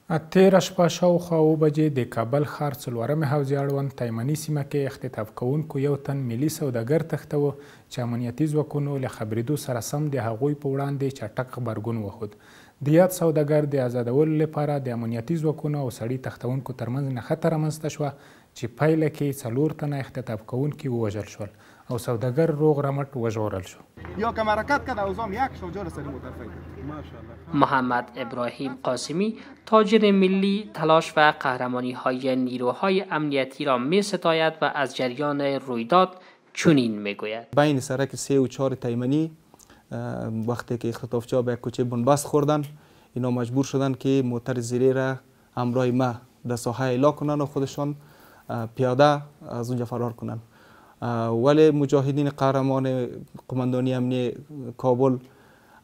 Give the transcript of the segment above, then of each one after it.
تېره شپه شاوخوا 7 بجې د کابل ښار څلورمې حوزې اړوند تایمني سیمه کې اختطاف کوونکو یو تن ملي سوداګر تښتوه چې امنیتي ځواکونو له خبرېدو سره سم د هغوی په وړاندې چټک غبرګون وښود. د یاد سوداګر د آزادولو لپاره د امنیتي ځواکونو او سړي تښتونکو ترمنځ نښته رامنځته شوه چې پایله کې 4 تنه اختطاف کوونکي ووژل شول او سوداګر روغ رمټ وژغورل شو. محمد ابراهیم قاسمی تاجر ملی تلاش و قهرمانی های نیروهای امنیتی را می ستاید و از جریان رویداد چنین می گوید: بین سرک 3 و 4 تایمنی وقتی که اختطافچی‌ها به کوچه بنبست خوردن، اینا مجبور شدن که موتر زیره را همراه ما در ساحه اعلا کنن و خودشان پیاده از اونجا فرار کنن. ولی مجاهدین قهرمان قماندانی امنی کابل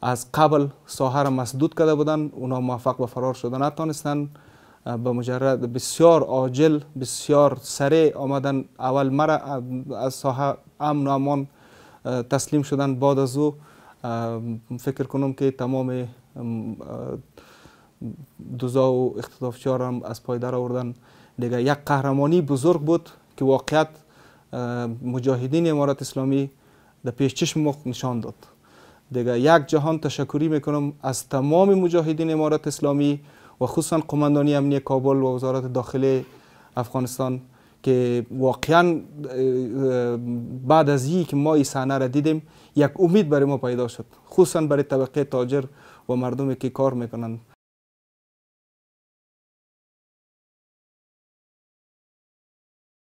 از قبل ساحه را مسدود کرده بودند. اونا موفق به فرار شدن نتونستند. به مجرد بسیار عاجل بسیار سریع آمدن اول مرا از ساحه امن و امان تسلیم شدن. بعد از او فکر کنم که تمام دوزا و اختطافچی‌ها را از پای در آوردن. دیگه یک قهرمانی بزرگ بود که واقعیت مجاهدین امارت اسلامی در پیش چشم ما نشان داد. دیگه یک جهان تشکری میکنم از تمام مجاهدین امارت اسلامی و خصوصا قماندانی امنی کابل و وزارت داخله افغانستان که واقعا بعد از این که ما این صحنه را دیدیم یک امید برای ما پیدا شد، خصوصا برای طبقه تاجر و مردمی که کار میکنند.